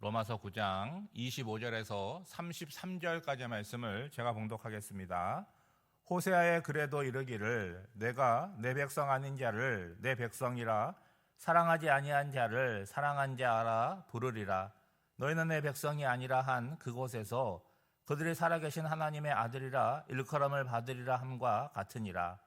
로마서 9장 25절에서 33절까지의 말씀을 제가 봉독하겠습니다. 호세아의 글에도 이르기를 내가 내 백성 아닌 자를 내 백성이라 사랑하지 아니한 자를 사랑한 자라 부르리라. 너희는 내 백성이 아니라 한 그곳에서 그들이 살아계신 하나님의 아들이라 일컬음을 받으리라 함과 같으니라.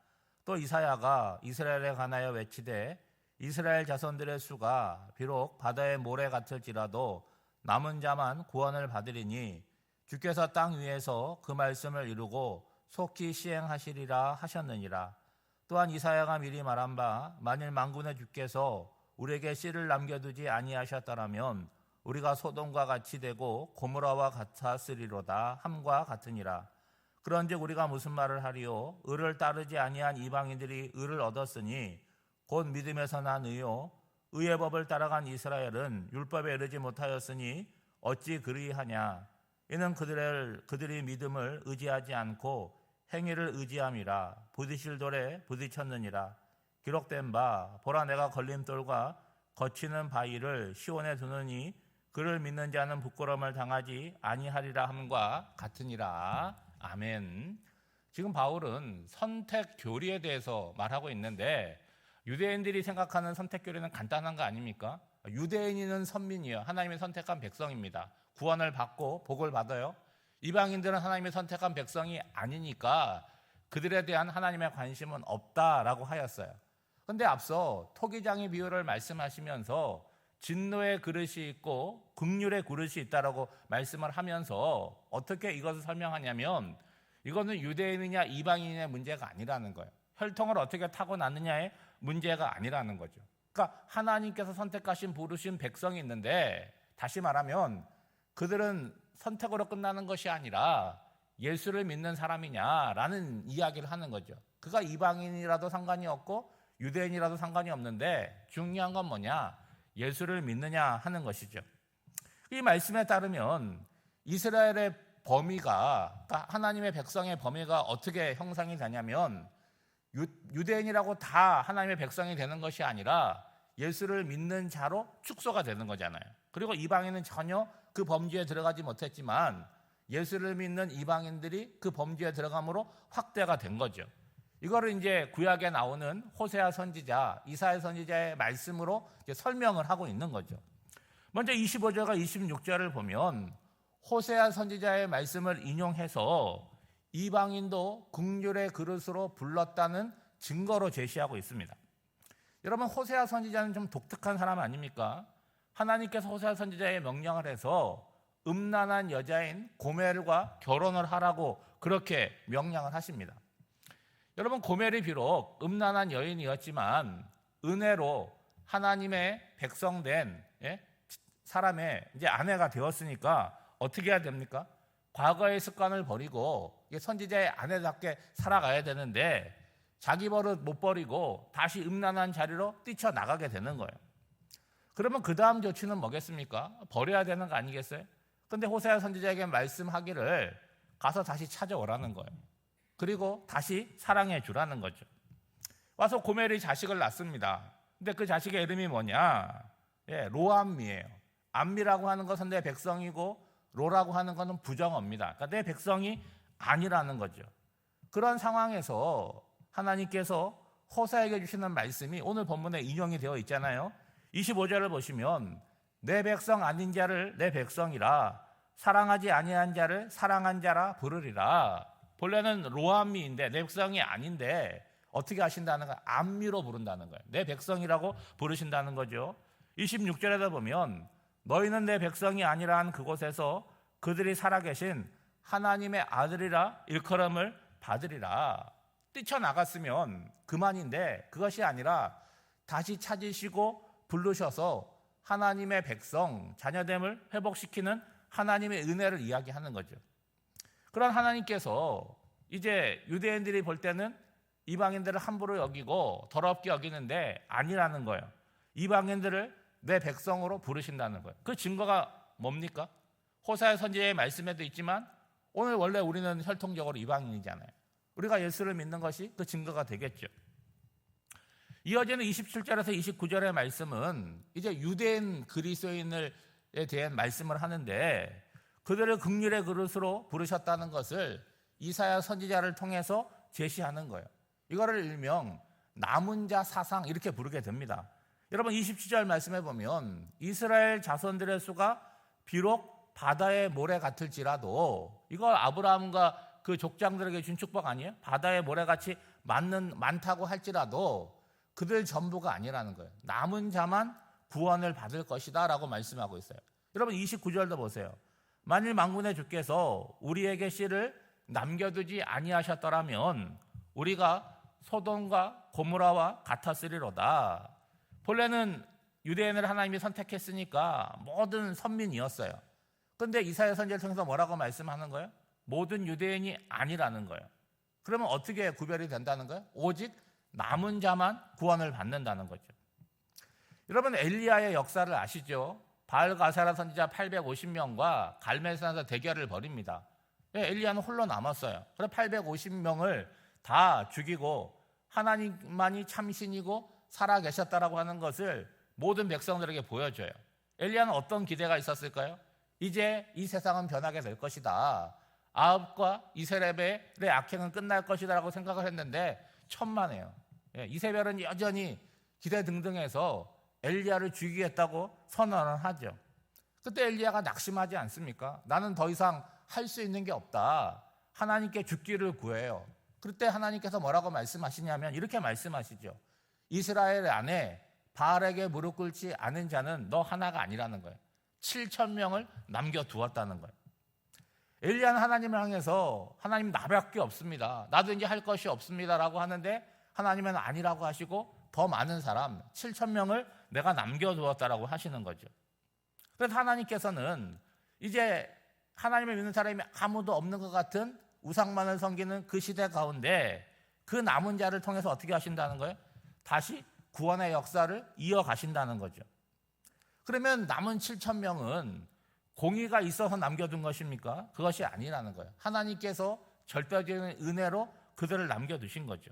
또 이사야가 이스라엘에 관하여 외치되 이스라엘 자손들의 수가 비록 바다의 모래 같을지라도 남은 자만 구원을 받으리니 주께서 땅 위에서 그 말씀을 이루고 속히 시행하시리라 하셨느니라. 또한 이사야가 미리 말한 바 만일 만군의 주께서 우리에게 씨를 남겨두지 아니하셨더라면 우리가 소돔과 같이 되고 고모라와 같았으리로다 함과 같으니라. 그런즉 우리가 무슨 말을 하리요? 의를 따르지 아니한 이방인들이 의를 얻었으니 곧 믿음에서 난 의요 의의 법을 따라간 이스라엘은 율법에 이르지 못하였으니 어찌 그리하냐? 이는 그들이 믿음을 의지하지 않고 행위를 의지함이라. 부딪힐 돌에 부딪혔느니라. 기록된 바 보라 내가 걸림돌과 거치는 바위를 시온에 두느니 그를 믿는 자는 부끄러움을 당하지 아니하리라 함과 같으니라. 아멘. 지금 바울은 선택 교리에 대해서 말하고 있는데 유대인들이 생각하는 선택 교리는 간단한 거 아닙니까? 유대인은 선민이에요. 하나님이 선택한 백성입니다. 구원을 받고 복을 받아요. 이방인들은 하나님이 선택한 백성이 아니니까 그들에 대한 하나님의 관심은 없다라고 하였어요. 그런데 앞서 토기장의 비유를 말씀하시면서 진노의 그릇이 있고 긍휼의 그릇이 있다라고 말씀을 하면서 어떻게 이것을 설명하냐면 이거는 유대인이냐 이방인의 문제가 아니라는 거예요. 혈통을 어떻게 타고났느냐의 문제가 아니라는 거죠. 그러니까 하나님께서 선택하신 부르신 백성이 있는데 다시 말하면 그들은 선택으로 끝나는 것이 아니라 예수를 믿는 사람이냐라는 이야기를 하는 거죠. 그가 이방인이라도 상관이 없고 유대인이라도 상관이 없는데 중요한 건 뭐냐? 예수를 믿느냐 하는 것이죠. 이 말씀에 따르면 이스라엘의 범위가 하나님의 백성의 범위가 어떻게 형성이 되냐면 유대인이라고 다 하나님의 백성이 되는 것이 아니라 예수를 믿는 자로 축소가 되는 거잖아요. 그리고 이방인은 전혀 그 범주에 들어가지 못했지만 예수를 믿는 이방인들이 그 범주에 들어감으로 확대가 된 거죠. 이거를 이제 구약에 나오는 호세아 선지자, 이사야 선지자의 말씀으로 설명을 하고 있는 거죠. 먼저 25절과 26절을 보면 호세아 선지자의 말씀을 인용해서 이방인도 긍휼의 그릇으로 불렀다는 증거로 제시하고 있습니다. 여러분, 호세아 선지자는 좀 독특한 사람 아닙니까? 하나님께서 호세아 선지자의 명령을 해서 음란한 여자인 고멜과 결혼을 하라고 그렇게 명령을 하십니다. 여러분, 고멜이 비록 음란한 여인이었지만 은혜로 하나님의 백성된 사람의 이제 아내가 되었으니까 어떻게 해야 됩니까? 과거의 습관을 버리고 선지자의 아내답게 살아가야 되는데 자기 버릇 못 버리고 다시 음란한 자리로 뛰쳐나가게 되는 거예요. 그러면 그 다음 조치는 뭐겠습니까? 버려야 되는 거 아니겠어요? 근데 호세아 선지자에게 말씀하기를 가서 다시 찾아오라는 거예요. 그리고 다시 사랑해 주라는 거죠. 와서 고멜이 자식을 낳습니다. 근데 그 자식의 이름이 뭐냐? 로암미예요. 암미라고 하는 것은 내 백성이고 로라고 하는 것은 부정어입니다. 그러니까 내 백성이 아니라는 거죠. 그런 상황에서 하나님께서 호세아에게 주시는 말씀이 오늘 본문에 인용이 되어 있잖아요. 25절을 보시면 내 백성 아닌 자를 내 백성이라 사랑하지 아니한 자를 사랑한 자라 부르리라. 본래는 로암미인데 내 백성이 아닌데 어떻게 하신다는 거예요? 암미로 부른다는 거예요. 내 백성이라고 부르신다는 거죠. 26절에도 보면 너희는 내 백성이 아니라 한 그곳에서 그들이 살아계신 하나님의 아들이라 일컬음을 받으리라. 뛰쳐나갔으면 그만인데 그것이 아니라 다시 찾으시고 부르셔서 하나님의 백성, 자녀됨을 회복시키는 하나님의 은혜를 이야기하는 거죠. 그런 하나님께서 이제 유대인들이 볼 때는 이방인들을 함부로 여기고 더럽게 여기는데 아니라는 거예요. 이방인들을 내 백성으로 부르신다는 거예요. 그 증거가 뭡니까? 호세아 선지자의 말씀에도 있지만 오늘 원래 우리는 혈통적으로 이방인이잖아요. 우리가 예수를 믿는 것이 그 증거가 되겠죠. 이어지는 27절에서 29절의 말씀은 이제 유대인 그리스도인을 대한 말씀을 하는데 그들을 긍휼의 그릇으로 부르셨다는 것을 이사야 선지자를 통해서 제시하는 거예요. 이거를 일명 남은 자 사상 이렇게 부르게 됩니다. 여러분 27절 말씀해 보면 이스라엘 자손들의 수가 비록 바다의 모래 같을지라도, 이거 아브라함과 그 족장들에게 준 축복 아니에요? 바다의 모래같이 많다고 할지라도 그들 전부가 아니라는 거예요. 남은 자만 구원을 받을 것이다 라고 말씀하고 있어요. 여러분 29절도 보세요. 만일 만군의 주께서 우리에게 씨를 남겨두지 아니하셨더라면 우리가 소돔과 고모라와 같았으리로다. 본래는 유대인을 하나님이 선택했으니까 모든 선민이었어요. 그런데 이사야 선지자를 통해서 뭐라고 말씀하는 거예요? 모든 유대인이 아니라는 거예요. 그러면 어떻게 구별이 된다는 거예요? 오직 남은 자만 구원을 받는다는 거죠. 여러분 엘리야의 역사를 아시죠? 바알가사라 선지자 850명과 갈멜산에서 대결을 벌입니다. 엘리야는 홀로 남았어요. 그래서 850명을 다 죽이고 하나님만이 참신이고 살아계셨다라고 하는 것을 모든 백성들에게 보여줘요. 엘리야는 어떤 기대가 있었을까요? 이제 이 세상은 변하게 될 것이다. 아합과 이세벨의 악행은 끝날 것이다 라고 생각을 했는데 천만에요. 이세벨은 여전히 기대등등해서 엘리야를 죽이겠다고 선언을 하죠. 그때 엘리야가 낙심하지 않습니까? 나는 더 이상 할 수 있는 게 없다. 하나님께 죽기를 구해요. 그때 하나님께서 뭐라고 말씀하시냐면 이렇게 말씀하시죠. 이스라엘 안에 바알에게 무릎 꿇지 않은 자는 너 하나가 아니라는 거예요. 7,000명을 남겨두었다는 거예요. 엘리야는 하나님을 향해서 하나님 나밖에 없습니다. 나도 이제 할 것이 없습니다라고 하는데 하나님은 아니라고 하시고 더 많은 사람 7,000명을 내가 남겨두었다라고 하시는 거죠. 그래서 하나님께서는 이제 하나님을 믿는 사람이 아무도 없는 것 같은 우상만을 섬기는 그 시대 가운데 그 남은 자를 통해서 어떻게 하신다는 거예요? 다시 구원의 역사를 이어가신다는 거죠. 그러면 남은 7,000명은 공의가 있어서 남겨둔 것입니까? 그것이 아니라는 거예요. 하나님께서 절대적인 은혜로 그들을 남겨두신 거죠.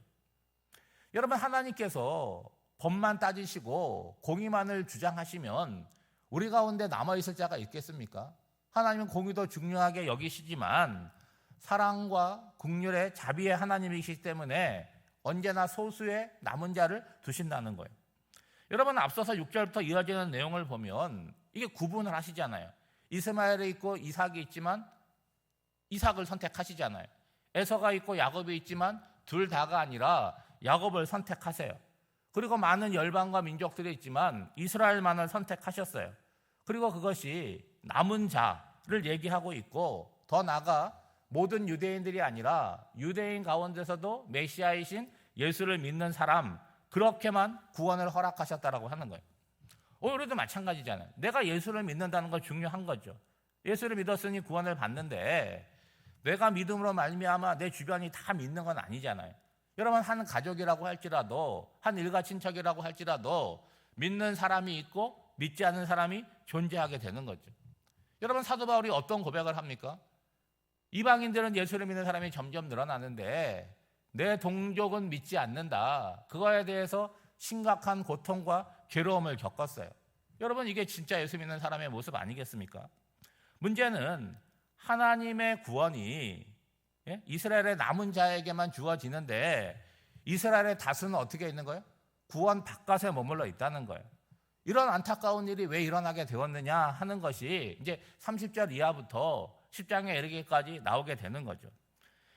여러분 하나님께서 법만 따지시고 공의만을 주장하시면 우리 가운데 남아있을 자가 있겠습니까? 하나님은 공의도 중요하게 여기시지만 사랑과 긍휼의 자비의 하나님이시기 때문에 언제나 소수의 남은 자를 두신다는 거예요. 여러분 앞서서 6절부터 이어지는 내용을 보면 이게 구분을 하시잖아요. 이스마엘이 있고 이삭이 있지만 이삭을 선택하시잖아요. 에서가 있고 야곱이 있지만 둘 다가 아니라 야곱을 선택하세요. 그리고 많은 열방과 민족들이 있지만 이스라엘만을 선택하셨어요. 그리고 그것이 남은 자를 얘기하고 있고 더 나아가 모든 유대인들이 아니라 유대인 가운데서도 메시아이신 예수를 믿는 사람 그렇게만 구원을 허락하셨다라고 하는 거예요. 오늘도 마찬가지잖아요. 내가 예수를 믿는다는 건 중요한 거죠. 예수를 믿었으니 구원을 받는데 내가 믿음으로 말미암아 내 주변이 다 믿는 건 아니잖아요. 여러분 한 가족이라고 할지라도 한 일가 친척이라고 할지라도 믿는 사람이 있고 믿지 않는 사람이 존재하게 되는 거죠. 여러분 사도 바울이 어떤 고백을 합니까? 이방인들은 예수를 믿는 사람이 점점 늘어나는데 내 동족은 믿지 않는다. 그거에 대해서 심각한 고통과 괴로움을 겪었어요. 여러분 이게 진짜 예수 믿는 사람의 모습 아니겠습니까? 문제는 하나님의 구원이 이스라엘의 남은 자에게만 주어지는데 이스라엘의 다수는 어떻게 있는 거예요? 구원 바깥에 머물러 있다는 거예요. 이런 안타까운 일이 왜 일어나게 되었느냐 하는 것이 이제 30절 이하부터 10장에 이르기까지 나오게 되는 거죠.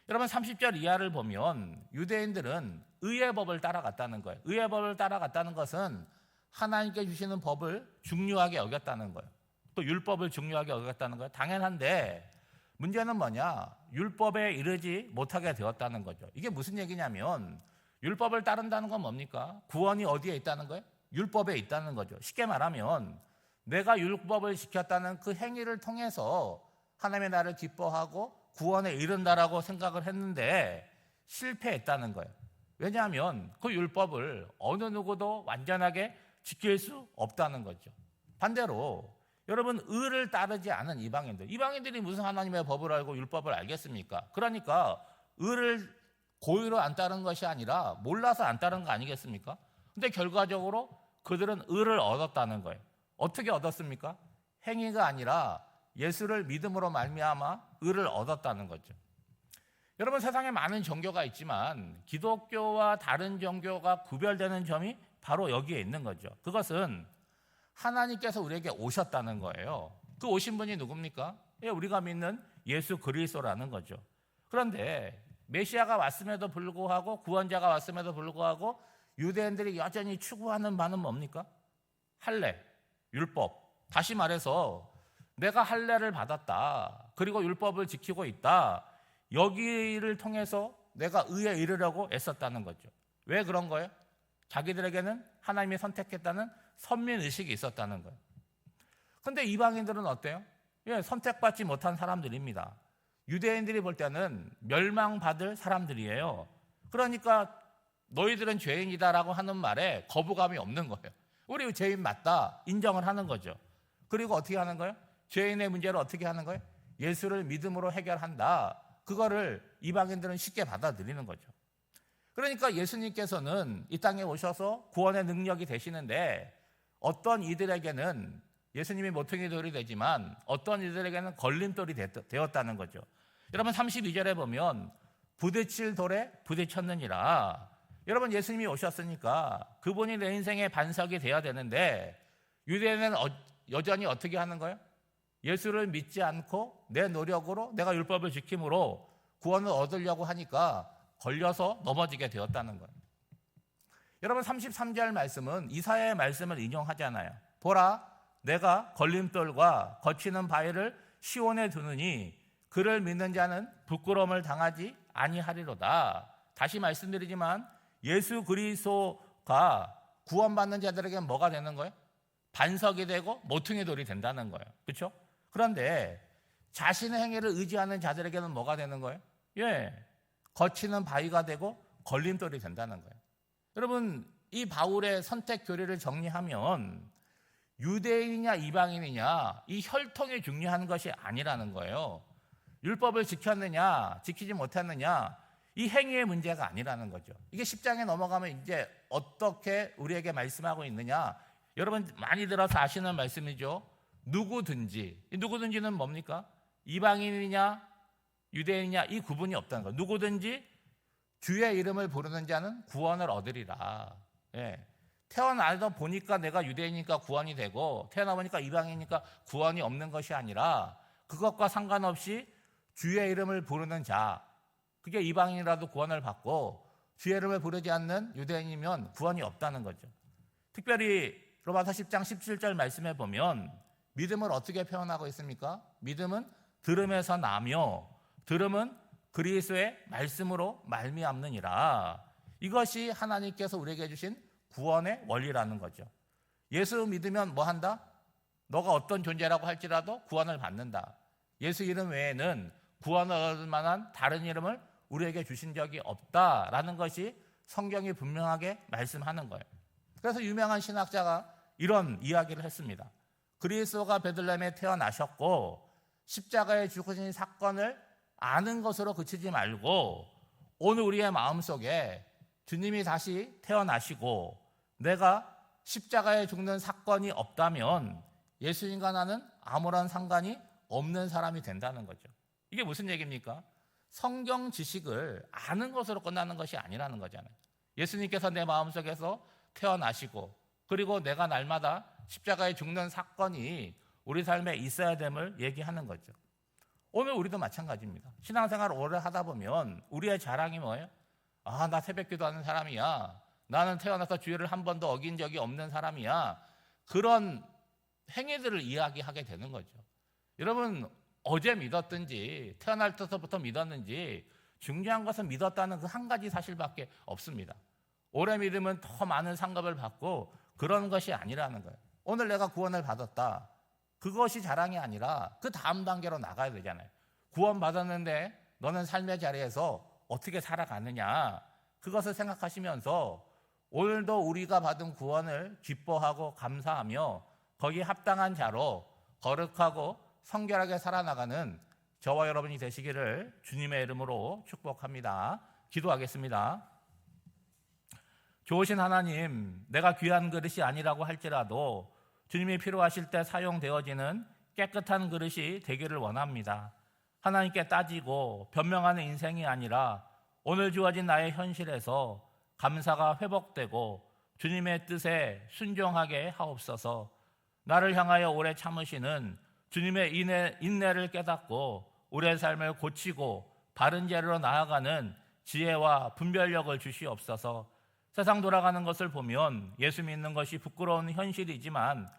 여러분 30절 이하를 보면 유대인들은 의의 법을 따라갔다는 거예요. 의의 법을 따라갔다는 것은 하나님께 주시는 법을 중요하게 여겼다는 거예요. 또 율법을 중요하게 여겼다는 거예요. 당연한데 문제는 뭐냐? 율법에 이르지 못하게 되었다는 거죠. 이게 무슨 얘기냐면 율법을 따른다는 건 뭡니까? 구원이 어디에 있다는 거예요? 율법에 있다는 거죠. 쉽게 말하면 내가 율법을 지켰다는 그 행위를 통해서 하나님의 나를 기뻐하고 구원에 이른다라고 생각을 했는데 실패했다는 거예요. 왜냐하면 그 율법을 어느 누구도 완전하게 지킬 수 없다는 거죠. 반대로 여러분 의를 따르지 않은 이방인들이 무슨 하나님의 법을 알고 율법을 알겠습니까? 그러니까 의를 고의로 안 따른 것이 아니라 몰라서 안 따른 거 아니겠습니까? 근데 결과적으로 그들은 의를 얻었다는 거예요. 어떻게 얻었습니까? 행위가 아니라 예수를 믿음으로 말미암아 의를 얻었다는 거죠. 여러분, 세상에 많은 종교가 있지만 기독교와 다른 종교가 구별되는 점이 바로 여기에 있는 거죠. 그것은 하나님께서 우리에게 오셨다는 거예요. 그 오신 분이 누굽니까? 우리가 믿는 예수 그리스도라는 거죠. 그런데 메시아가 왔음에도 불구하고, 구원자가 왔음에도 불구하고 유대인들이 여전히 추구하는 바는 뭡니까? 할례, 율법. 다시 말해서 내가 할례를 받았다, 그리고 율법을 지키고 있다, 여기를 통해서 내가 의에 이르려고 애썼다는 거죠. 왜 그런 거예요? 자기들에게는 하나님이 선택했다는 선민의식이 있었다는 거예요. 그런데 이방인들은 어때요? 선택받지 못한 사람들입니다. 유대인들이 볼 때는 멸망받을 사람들이에요. 그러니까 너희들은 죄인이다라고 하는 말에 거부감이 없는 거예요. 우리 죄인 맞다, 인정을 하는 거죠. 그리고 어떻게 하는 거예요? 죄인의 문제를 어떻게 하는 거예요? 예수를 믿음으로 해결한다. 그거를 이방인들은 쉽게 받아들이는 거죠. 그러니까 예수님께서는 이 땅에 오셔서 구원의 능력이 되시는데, 어떤 이들에게는 예수님이 모퉁이 돌이 되지만 어떤 이들에게는 걸림돌이 되었다는 거죠. 여러분, 32절에 보면 부딪힐 돌에 부딪혔느니라. 여러분, 예수님이 오셨으니까 그분이 내 인생의 반석이 되어야 되는데, 유대인은 여전히 어떻게 하는 거예요? 예수를 믿지 않고 내 노력으로 내가 율법을 지킴으로 구원을 얻으려고 하니까 걸려서 넘어지게 되었다는 거예요. 여러분, 33절 말씀은 이사야의 말씀을 인용하잖아요. 보라, 내가 걸림돌과 거치는 바위를 시온에 두느니 그를 믿는 자는 부끄러움을 당하지 아니하리로다. 다시 말씀드리지만 예수 그리스도가 구원받는 자들에게 뭐가 되는 거예요? 반석이 되고 모퉁이 돌이 된다는 거예요. 그렇죠? 그런데 자신의 행위를 의지하는 자들에게는 뭐가 되는 거예요? 거치는 바위가 되고 걸림돌이 된다는 거예요. 여러분, 이 바울의 선택 교리를 정리하면 유대인이냐 이방인이냐 이 혈통이 중요한 것이 아니라는 거예요. 율법을 지켰느냐 지키지 못했느냐 이 행위의 문제가 아니라는 거죠. 이게 10장에 넘어가면 이제 어떻게 우리에게 말씀하고 있느냐, 여러분 많이 들어서 아시는 말씀이죠. 누구든지, 이 누구든지는 뭡니까? 이방인이냐 유대인이냐 이 구분이 없다는 거예요. 누구든지 주의 이름을 부르는 자는 구원을 얻으리라. 태어나다 보니까 내가 유대인이니까 구원이 되고 태어나 보니까 이방인이니까 구원이 없는 것이 아니라, 그것과 상관없이 주의 이름을 부르는 자, 그게 이방인이라도 구원을 받고 주의 이름을 부르지 않는 유대인이면 구원이 없다는 거죠. 특별히 로마서 10장 17절 말씀에 보면 믿음을 어떻게 표현하고 있습니까? 믿음은 들음에서 나며 들음은 그리스도의 말씀으로 말미암느니라. 이것이 하나님께서 우리에게 주신 구원의 원리라는 거죠. 예수 믿으면 뭐 한다? 너가 어떤 존재라고 할지라도 구원을 받는다. 예수 이름 외에는 구원을 얻을 만한 다른 이름을 우리에게 주신 적이 없다라는 것이 성경이 분명하게 말씀하는 거예요. 그래서 유명한 신학자가 이런 이야기를 했습니다. 그리스도가 베들레헴에 태어나셨고 십자가에 죽으신 사건을 아는 것으로 그치지 말고 오늘 우리의 마음속에 주님이 다시 태어나시고 내가 십자가에 죽는 사건이 없다면 예수님과 나는 아무런 상관이 없는 사람이 된다는 거죠. 이게 무슨 얘기입니까? 성경 지식을 아는 것으로 끝나는 것이 아니라는 거잖아요. 예수님께서 내 마음속에서 태어나시고 그리고 내가 날마다 십자가에 죽는 사건이 우리 삶에 있어야 됨을 얘기하는 거죠. 오늘 우리도 마찬가지입니다. 신앙생활을 오래 하다 보면 우리의 자랑이 뭐예요? 아, 나 새벽기도 하는 사람이야. 나는 태어나서 주일을 한 번도 어긴 적이 없는 사람이야. 그런 행위들을 이야기하게 되는 거죠. 여러분, 어제 믿었든지 태어날 때부터 믿었는지 중요한 것은 믿었다는 그 한 가지 사실밖에 없습니다. 오래 믿으면 더 많은 상급을 받고 그런 것이 아니라는 거예요. 오늘 내가 구원을 받았다. 그것이 자랑이 아니라 그 다음 단계로 나가야 되잖아요. 구원 받았는데 너는 삶의 자리에서 어떻게 살아가느냐, 그것을 생각하시면서 오늘도 우리가 받은 구원을 기뻐하고 감사하며 거기에 합당한 자로 거룩하고 성결하게 살아나가는 저와 여러분이 되시기를 주님의 이름으로 축복합니다. 기도하겠습니다. 좋으신 하나님, 내가 귀한 그릇이 아니라고 할지라도 주님이 필요하실 때 사용되어지는 깨끗한 그릇이 되기를 원합니다. 하나님께 따지고 변명하는 인생이 아니라 오늘 주어진 나의 현실에서 감사가 회복되고 주님의 뜻에 순종하게 하옵소서. 나를 향하여 오래 참으시는 주님의 인내를 깨닫고 우리의 삶을 고치고 바른 자리로 나아가는 지혜와 분별력을 주시옵소서. 세상 돌아가는 것을 보면 예수 믿는 것이 부끄러운 현실이지만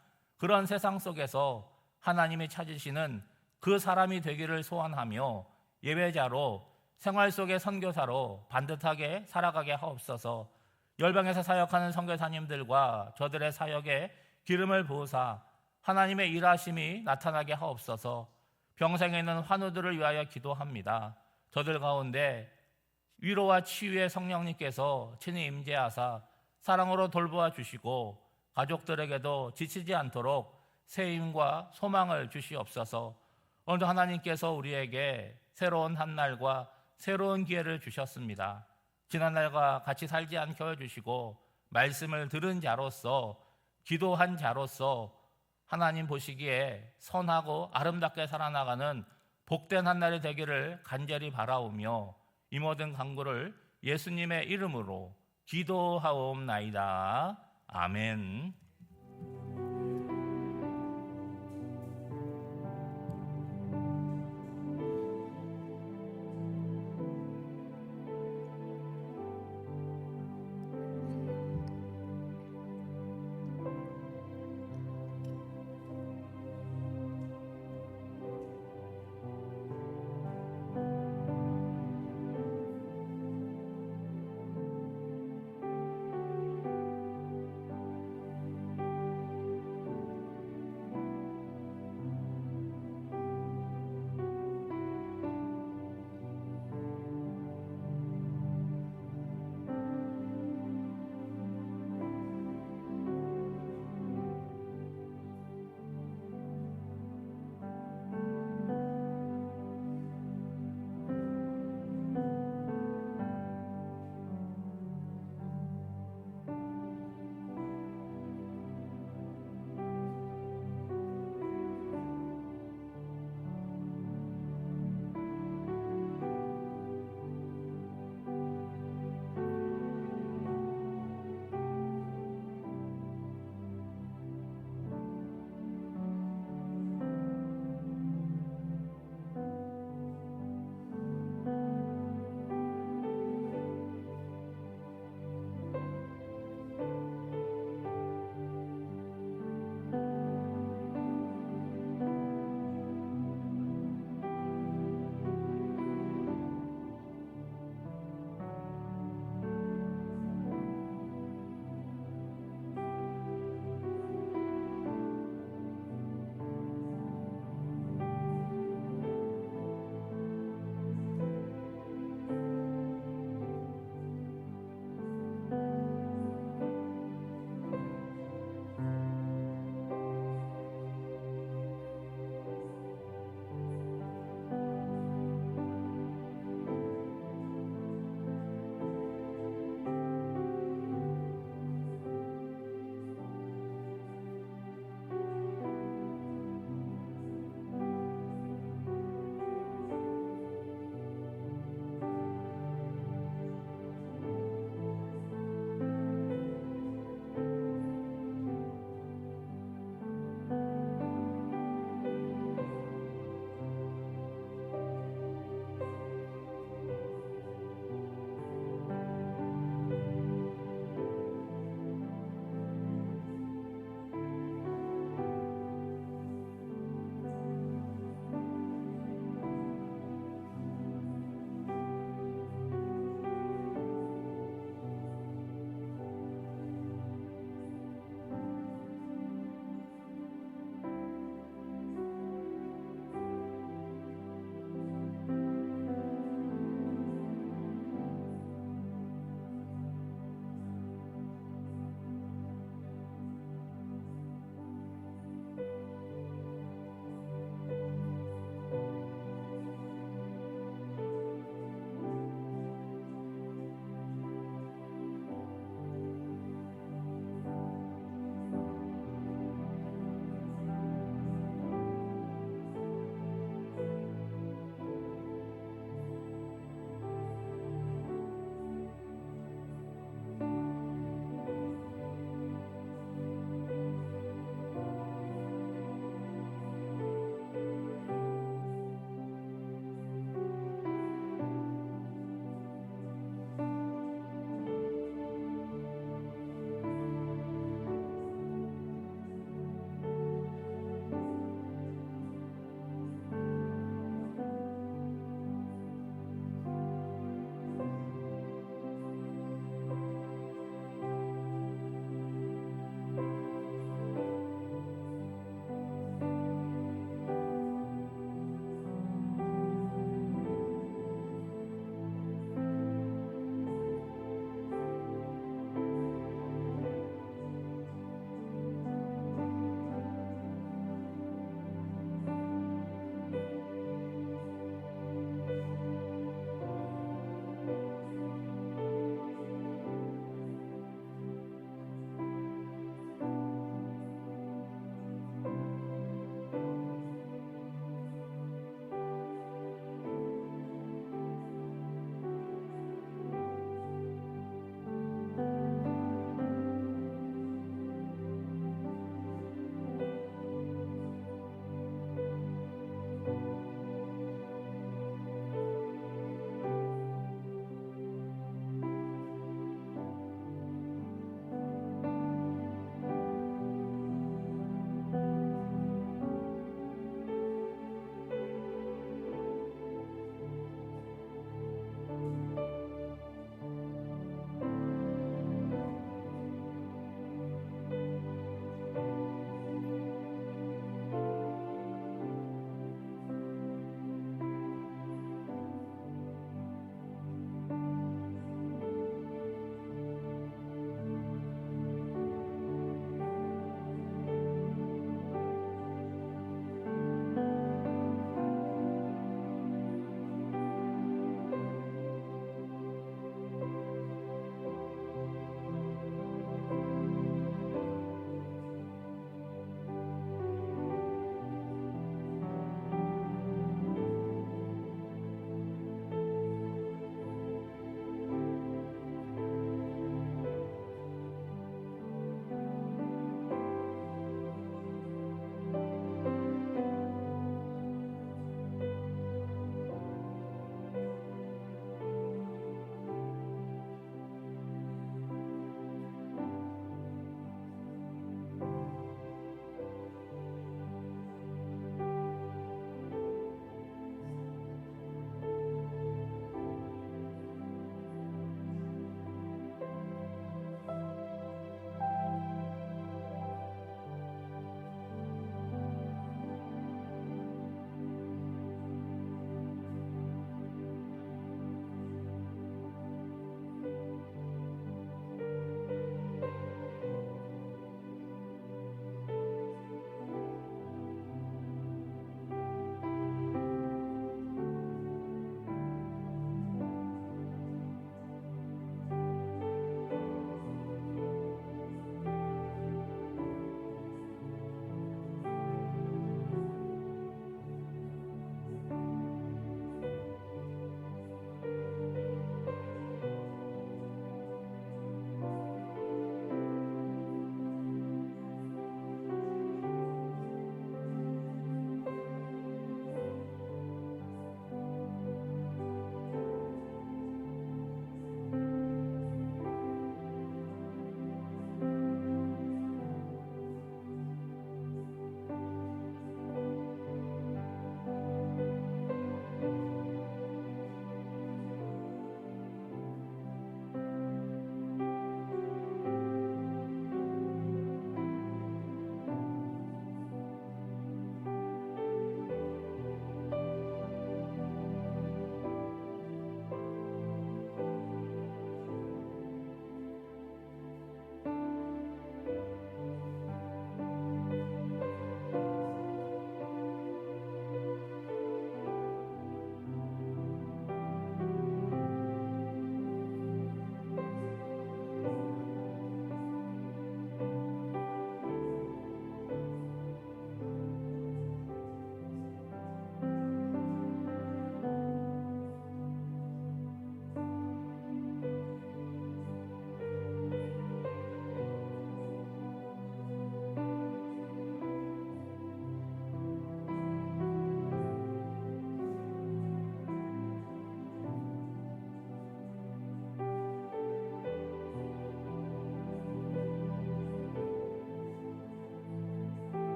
그런 세상 속에서 하나님이 찾으시는 그 사람이 되기를 소원하며 예배자로 생활 속의 선교사로 반듯하게 살아가게 하옵소서. 열방에서 사역하는 선교사님들과 저들의 사역에 기름을 부으사 하나님의 일하심이 나타나게 하옵소서. 병생에 있는 환우들을 위하여 기도합니다. 저들 가운데 위로와 치유의 성령님께서 친히 임재하사 사랑으로 돌보아 주시고 가족들에게도 지치지 않도록 새 힘과 소망을 주시옵소서. 오늘도 하나님께서 우리에게 새로운 한 날과 새로운 기회를 주셨습니다. 지난날과 같이 살지 않게 해주시고 말씀을 들은 자로서 기도한 자로서 하나님 보시기에 선하고 아름답게 살아나가는 복된 한 날이 되기를 간절히 바라오며 이 모든 간구를 예수님의 이름으로 기도하옵나이다. 아멘.